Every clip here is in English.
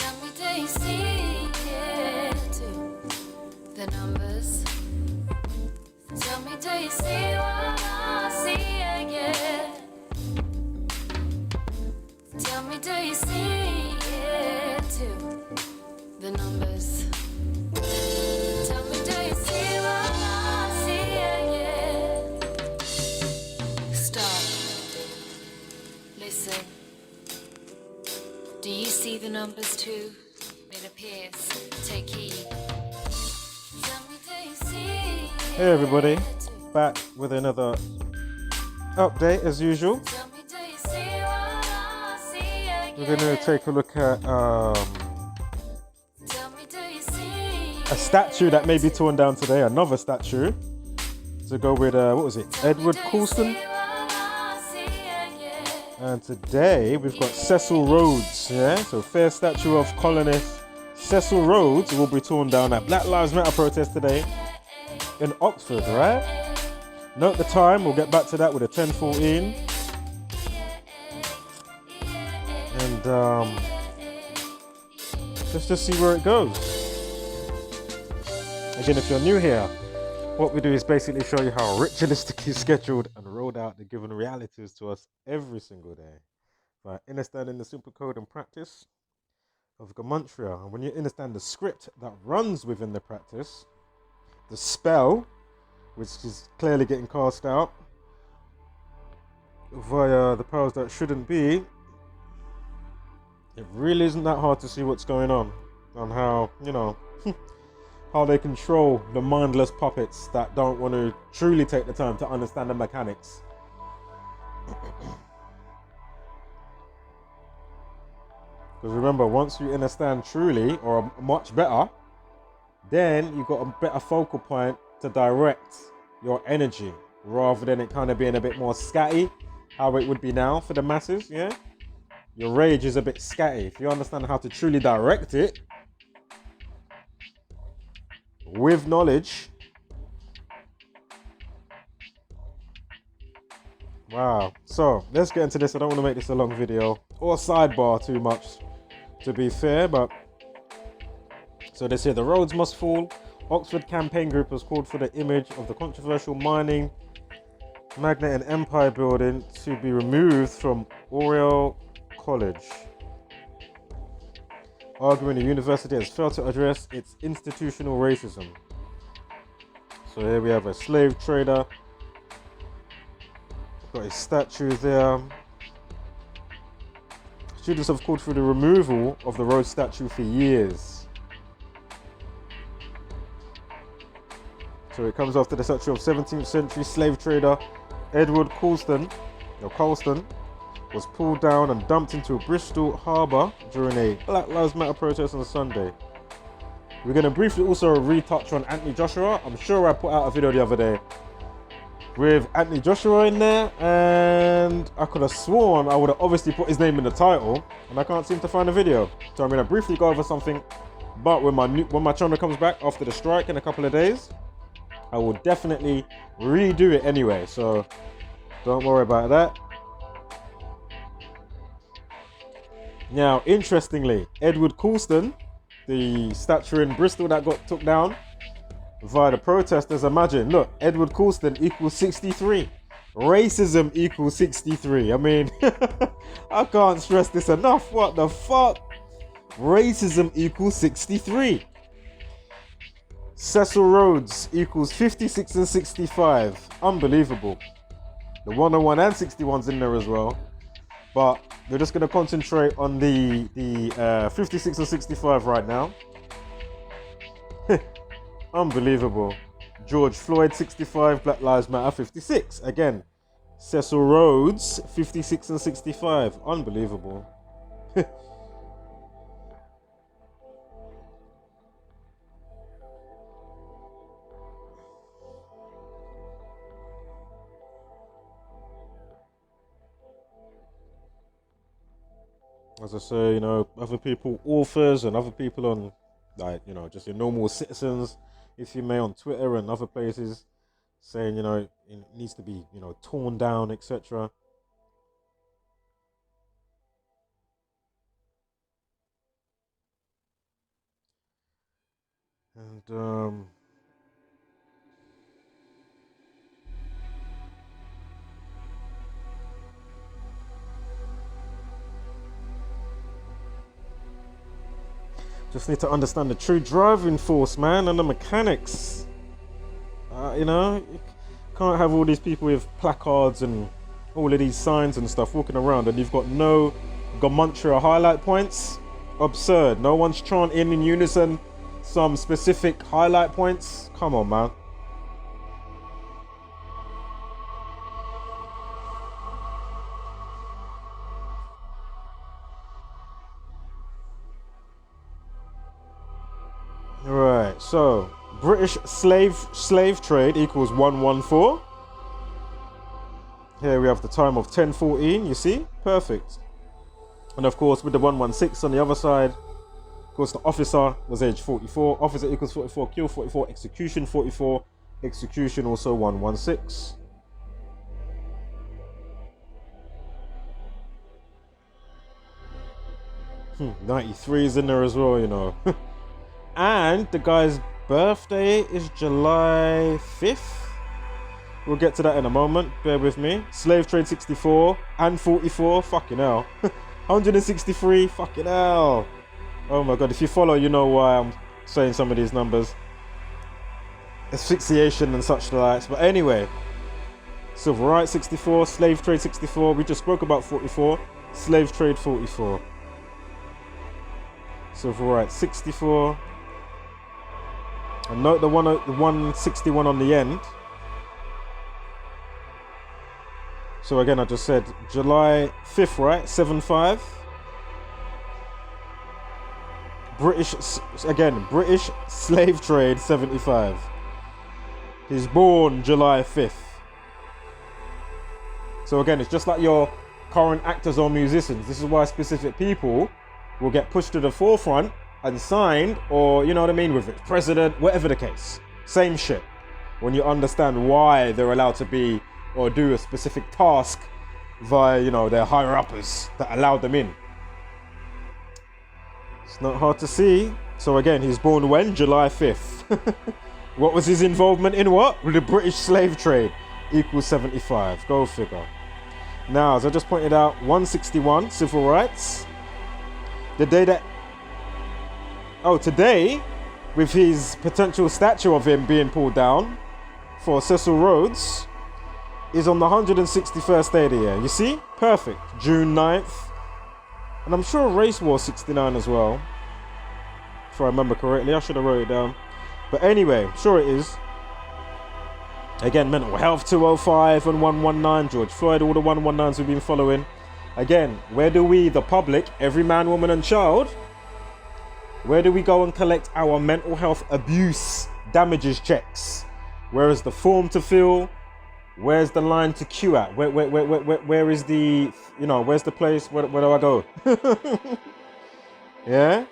Tell me, do you see it too? The numbers. Tell me, do you see what I see? Yeah. Tell me, do you see it too? The numbers. Tell me, do you see what I see? Yeah. Stop. Listen. Do you see the numbers too? It appears. Take heed. Tell me, do you see? Hey everybody, back with another update as usual. Tell me, do you see what I see? We're going to take a look at Tell me, do you see? a statue that may be torn down today, another statue, to go with, what was it, Edward Colston? And today we've got Cecil Rhodes, yeah? So fair statue of colonist Cecil Rhodes will be torn down at Black Lives Matter protest today in Oxford, right? Note the time, we'll get back to that with a 10:14. And let's just see where it goes. Again, if you're new here, what we do is basically show you how ritualistically scheduled and rolled out the given realities to us every single day by understanding the simple code and practice of Gematria. And when you understand the script that runs within the practice, the spell, which is clearly getting cast out via the powers that shouldn't be, it really isn't that hard to see what's going on and how, you know, how they control the mindless puppets that don't want to truly take the time to understand the mechanics. Because remember, once you understand truly, or much better, then you've got a better focal point to direct your energy, rather than it kind of being a bit more scatty, how it would be now for the masses, yeah? Your rage is a bit scatty. If you understand how to truly direct it, with knowledge. Wow. So let's get into this. I don't want to make this a long video or sidebar too much, to be fair, but so they say the roads must fall. Oxford campaign group has called for the image of the controversial mining magnate and empire building to be removed from Oriel College, arguing the university has failed to address its institutional racism. So here we have a slave trader. Got a statue there. Students have called for the removal of the Rhodes statue for years. So it comes after the statue of 17th century slave trader Edward Colston was pulled down and dumped into Bristol Harbour during a Black Lives Matter protest on Sunday. We're going to briefly also retouch on Anthony Joshua. I'm sure I put out a video the other day with Anthony Joshua in there, and I could have sworn I would have obviously put his name in the title, and I can't seem to find a video. So I'm going to briefly go over something, but when my channel comes back after the strike in a couple of days, I will definitely redo it anyway, so don't worry about that. Now, interestingly, Edward Colston, the statue in Bristol that got took down via the protesters, imagine, look, Edward Colston equals 63. Racism equals 63. I mean, I can't stress this enough. What the fuck? Racism equals 63. Cecil Rhodes equals 56 and 65. Unbelievable. The 101 and 61's in there as well. But we're just going to concentrate on the 56 and 65 right now. Unbelievable. George Floyd 65, Black Lives Matter 56. Again, Cecil Rhodes 56 and 65. Unbelievable. As I say, you know, other people, authors and other people on, like, you know, just your normal citizens, if you may, on Twitter and other places, saying, you know, it needs to be, you know, torn down, etc. And just need to understand the true driving force, man, and the mechanics. You know, you can't have all these people with placards and all of these signs and stuff walking around and you've got no Gematria highlight points. Absurd. No one's chanting in unison some specific highlight points. Come on, man. Right, so British slave trade equals 114. Here we have the time of 10:14, you see? Perfect. And of course with the 116 on the other side, of course the officer was age 44. Officer equals 44, kill 44, execution 44, execution also 116. Hmm, 93 is in there as well, you know. And the guy's birthday is July 5th. We'll get to that in a moment. Bear with me. Slave trade 64 and 44. Fucking hell. 163. Fucking hell. Oh my god. If you follow, you know why I'm saying some of these numbers. Asphyxiation and such likes. But anyway. Civil rights 64. Slave trade 64. We just spoke about 44. Slave trade 44. Civil rights 64. And note the 161 on the end. So again, I just said July 5th, right? 7-5. British slave trade 75. He's born July 5th. So again, it's just like your current actors or musicians. This is why specific people will get pushed to the forefront and signed, or you know what I mean, with it, president, whatever the case. Same shit. When you understand why they're allowed to be or do a specific task via, you know, their higher uppers that allowed them in. It's not hard to see. So again, he's born when? July 5th. What was his involvement in what? With the British slave trade. Equals 75. Go figure. Now, as I just pointed out, 161, civil rights. The day that... Oh, today, with his potential statue of him being pulled down for Cecil Rhodes, is on the 161st day of the year. You see? Perfect. June 9th. And I'm sure Race War 69 as well. If I remember correctly. I should have wrote it down. But anyway, sure it is. Again, mental health 205 and 119. George Floyd, all the 119s we've been following. Again, where do we, the public, every man, woman and child, where do we go and collect our mental health abuse damages checks? Where is the form to fill? Where's the line to queue at? Where is the, you know, where's the place? Where do I go? Yeah?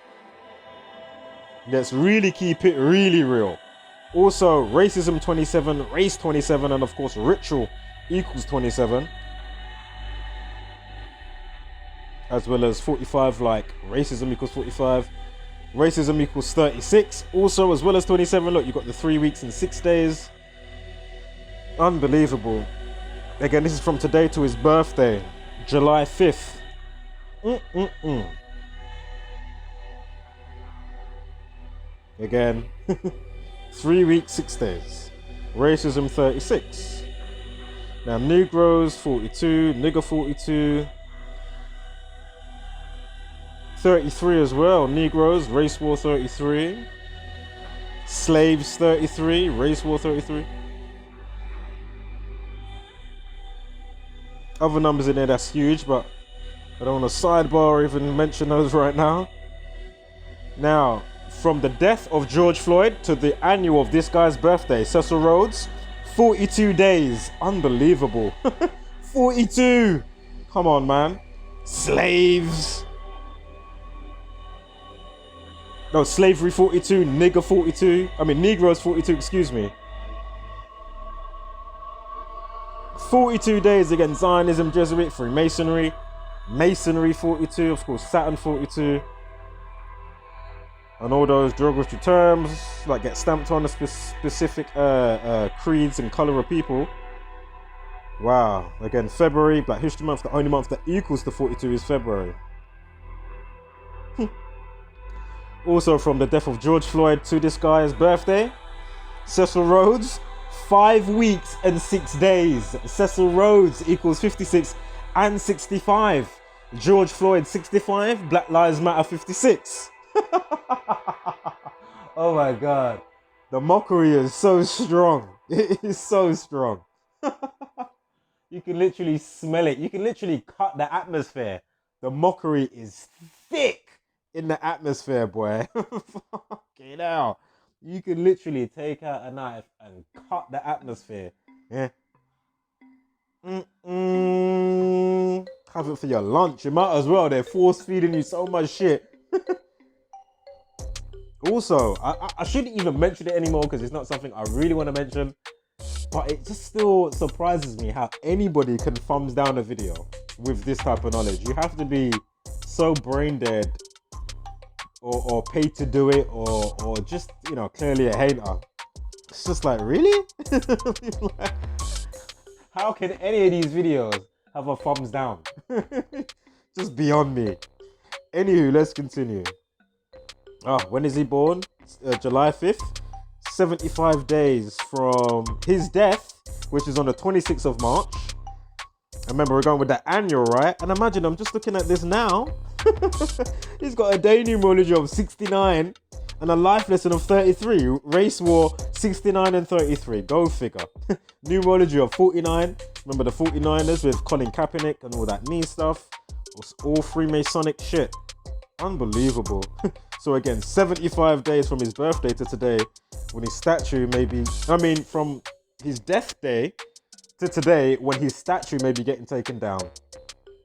Let's really keep it really real. Also, racism 27, race 27, and of course, ritual equals 27. As well as 45, like racism equals 45. Racism equals 36. Also, as well as 27, look, you've got the 3 weeks and 6 days. Unbelievable. Again, this is from today to his birthday, July 5th. Again, 3 weeks, 6 days. Racism 36. Now, Negroes 42, nigger 42. 33 as well. Negroes, race war 33. Slaves 33, race war 33. Other numbers in there that's huge, but I don't want to sidebar or even mention those right now. Now, from the death of George Floyd to the annual of this guy's birthday, Cecil Rhodes, 42 days. Unbelievable. 42. Come on, man. Slaves. No, slavery 42, nigger 42. I mean, Negroes 42, excuse me. 42 days against Zionism, Jesuit, Freemasonry, Masonry 42, of course, Saturn 42. and all those derogatory terms like get stamped on the specific creeds and color of people. Wow. Again, February, Black History Month, the only month that equals the 42 is February. Also, from the death of George Floyd to this guy's birthday, Cecil Rhodes, 5 weeks and 6 days. Cecil Rhodes equals 56 and 65. George Floyd 65, Black Lives Matter 56. Oh my God. The mockery is so strong. It is so strong. You can literally smell it. You can literally cut the atmosphere. The mockery is thick in the atmosphere, boy. Fucking hell. You can literally take out a knife and cut the atmosphere. Yeah. Have it for your lunch. You might as well. They're force feeding you so much shit. Also, I shouldn't even mention it anymore because it's not something I really want to mention. But it just still surprises me how anybody can thumbs down a video with this type of knowledge. You have to be so brain dead or paid to do it or just, you know, clearly a hater. It's just like, really? Like, how can any of these videos have a thumbs down? Just beyond me. Anywho, let's continue. When is he born? July 5th. 75 days from his death, which is on the 26th of March. Remember, we're going with the annual, right? And imagine, I'm just looking at this now. He's got a day numerology of 69 and a life lesson of 33. Race war 69 and 33. Go figure. Numerology of 49. Remember the 49ers with Colin Kaepernick and all that knee stuff. All Freemasonic shit. Unbelievable. So again, 75 days from his birthday to today, when his statue may be, from his death day to today, when his statue may be getting taken down.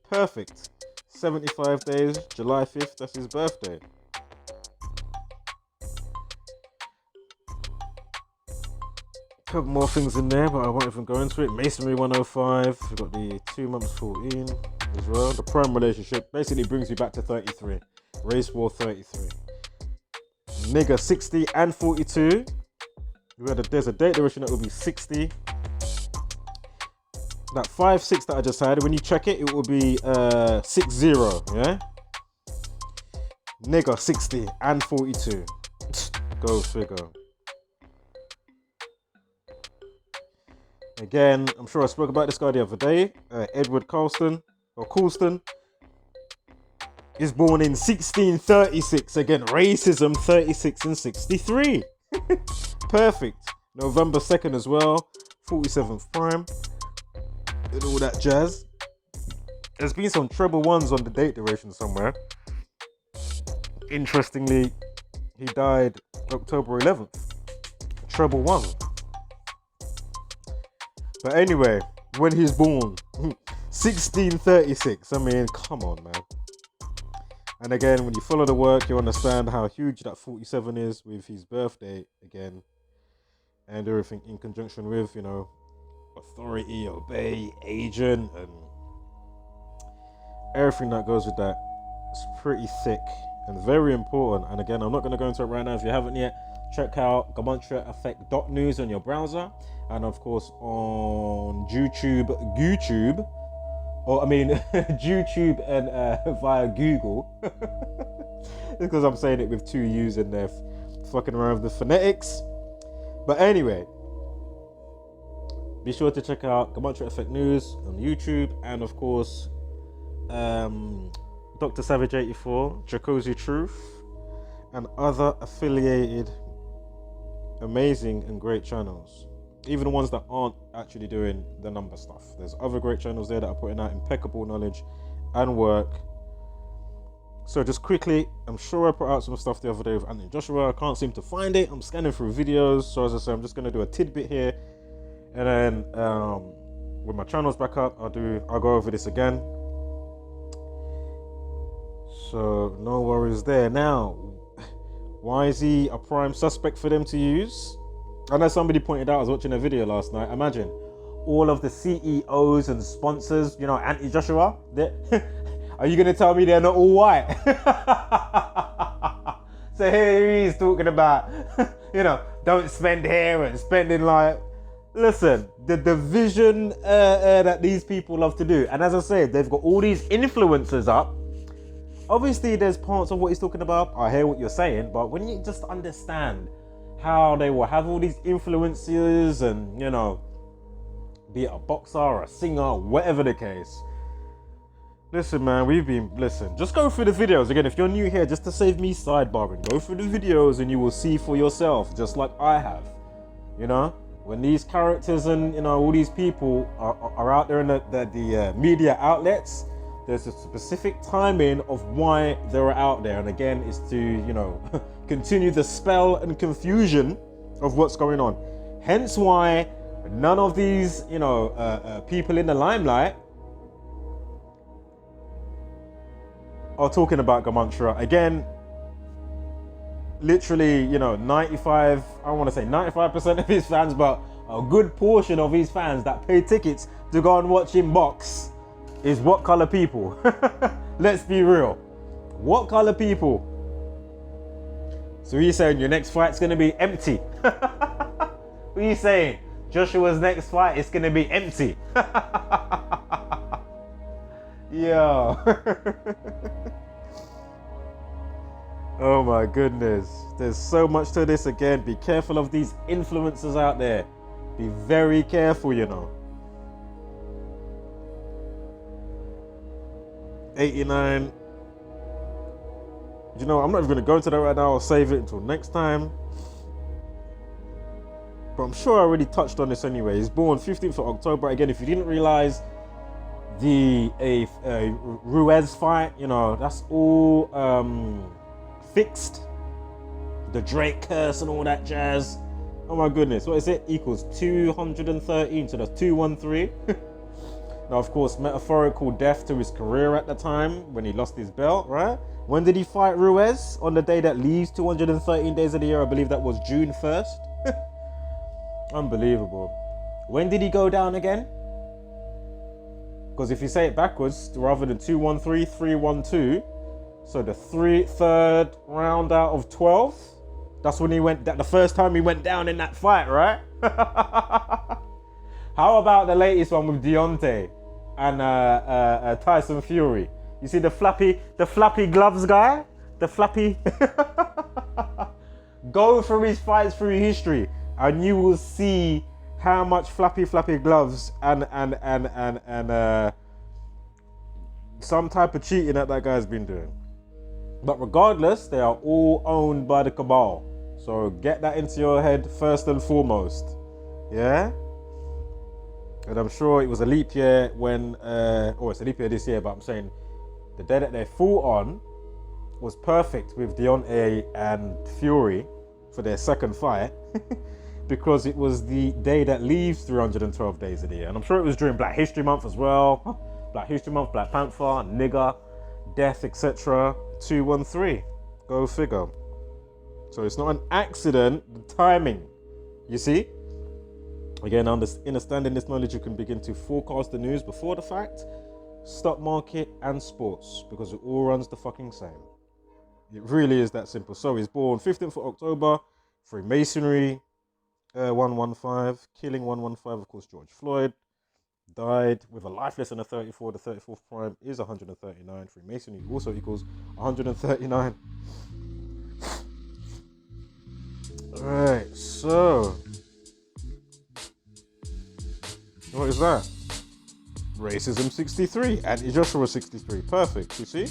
Perfect. 75 days, July 5th, that's his birthday. Couple more things in there, but I won't even go into it. Masonry 105, we've got the 2 months 14 as well. The prime relationship basically brings you back to 33. Race war 33. Nigger 60 and 42. There's a date duration that will be 60. That 5-6 that I just had, when you check it, it will be 60, yeah? Nigger 60 and 42. Go figure. Again, I'm sure I spoke about this guy the other day. Edward Colston, is born in 1636. Again, racism 36 and 63. Perfect. November 2nd as well. 47th prime. And all that jazz. There's been some treble ones on the date duration somewhere. Interestingly, he died October 11th. Treble one. But anyway, when he's born, 1636. I mean, come on, man. And again, when you follow the work, you understand how huge that 47 is with his birthday again. And everything in conjunction with, you know, authority, obey, agent, and everything that goes with that. It's pretty thick and very important. And again, I'm not going to go into it right now. If you haven't yet, check out Gematria on your browser. And of course, on YouTube, YouTube and via Google. Because I'm saying it with 2 U's in there, fucking around with the phonetics. But anyway, be sure to check out Gematria Effect News on YouTube, and of course, Dr. Savage 84, Jacuzzi Truth, and other affiliated amazing and great channels. Even the ones that aren't actually doing the number stuff. There's other great channels there that are putting out impeccable knowledge and work. So just quickly, I'm sure I put out some stuff the other day with Anthony Joshua. I can't seem to find it. I'm scanning through videos. So as I say, I'm just going to do a tidbit here. And then when my channel's back up, I'll go over this again. So no worries there. Now, why is he a prime suspect for them to use? I know somebody pointed out, I was watching a video last night. Imagine all of the CEOs and sponsors, you know, Anthony Joshua. Are you going to tell me they're not all white? So here he's talking about, you know, don't spend here and spending like, listen, the division that these people love to do. And as I said, they've got all these influencers up. Obviously, there's parts of what he's talking about. I hear what you're saying, but when you just understand how they will have all these influencers and, you know, be it a boxer or a singer, whatever the case. Listen, man, listen, just go through the videos. Again, if you're new here, just to save me sidebarring, go through the videos and you will see for yourself, just like I have. You know, when these characters and, you know, all these people are out there in the media outlets, there's a specific timing of why they're out there. And again, it's to, you know, continue the spell and confusion of what's going on. Hence why none of these, you know, people in the limelight are talking about Gematria. Again, literally, you know, 95% of his fans, but a good portion of his fans that pay tickets to go and watch him box is what color people? Let's be real. What color people? So he's saying your next fight's gonna be empty. What are you saying? Joshua's next fight is gonna be empty. Yo. Oh my goodness. There's so much to this. Again, be careful of these influencers out there. Be very careful, you know. 89. You know, I'm not even going to go into that right now. I'll save it until next time. But I'm sure I already touched on this anyway. He's born 15th of October. Again, if you didn't realize, the Ruiz fight, you know, that's all fixed. The Drake curse and all that jazz. Oh my goodness, what is it? Equals 213, so that's 213. Now, of course, metaphorical death to his career at the time when he lost his belt, right? When did he fight Ruiz? On the day that leaves 213 days of the year. I believe that was June 1st. Unbelievable. When did he go down again? Because if you say it backwards, rather than 213, 312, so the third round out of 12, that's when he went, the first time he went down in that fight, right? How about the latest one with Deontay and Tyson Fury? You see the flappy gloves guy? The flappy. Go through his fights through history and you will see how much flappy gloves and some type of cheating that guy's been doing. But regardless, they are all owned by the cabal. So get that into your head first and foremost. Yeah? And I'm sure it was a leap year when, it's a leap year this year, but I'm saying the day that they fought on was perfect with Deontay and Fury for their second fight. Because it was the day that leaves 312 days of the year. And I'm sure it was during Black History Month as well. Black History Month, Black Panther, nigger, death, etc. 213. Go figure. So it's not an accident, the timing. You see? Again, understanding this knowledge, you can begin to forecast the news before the fact, stock market and sports, because it all runs the fucking same. It really is that simple. So he's born 15th of October, Freemasonry, 115, killing 115, of course, George Floyd. Died with a life lesson of 34. The 34th prime is 139. Freemasonry also equals 139. Alright, so what is that? Racism 63, anti-Joshua 63. Perfect, you see?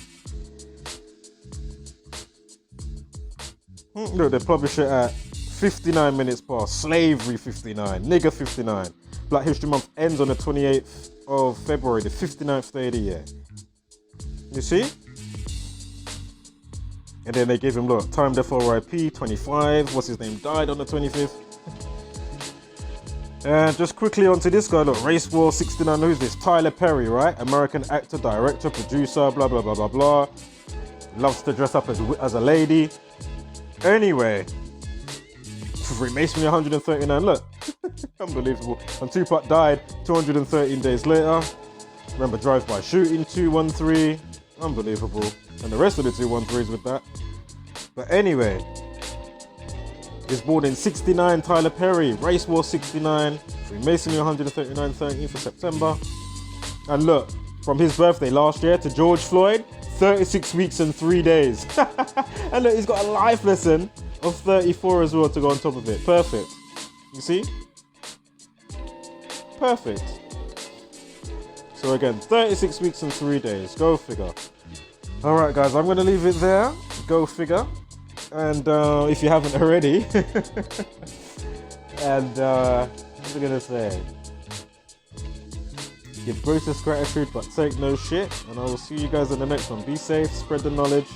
Look, they publish it at 59 minutes past. Slavery 59, nigger 59. Black History Month ends on the 28th of February, the 59th day of the year. You see? And then they give him, look, time death RIP, 25. What's his name? Died on the 25th. And just quickly onto this guy, look, Race War 69. Who's this? Tyler Perry, right? American actor, director, producer, blah, blah, blah, blah, blah. Loves to dress up as a lady. Anyway, Freemasonry 139, look. Unbelievable. And Tupac died 213 days later. Remember, drive-by shooting 213. Unbelievable. And the rest of the 213s with that. But anyway, he's born in 69, Tyler Perry, Race War 69, Freemasonry 139, 13th of September. And look, from his birthday last year to George Floyd, 36 weeks and 3 days. And look, he's got a life lesson of 34 as well to go on top of it. Perfect. You see? Perfect. So again, 36 weeks and 3 days. Go figure. Alright guys, I'm going to leave it there. Go figure. And if you haven't already. And what am I going to say? Give greatest gratitude but take no shit. And I will see you guys in the next one. Be safe, spread the knowledge.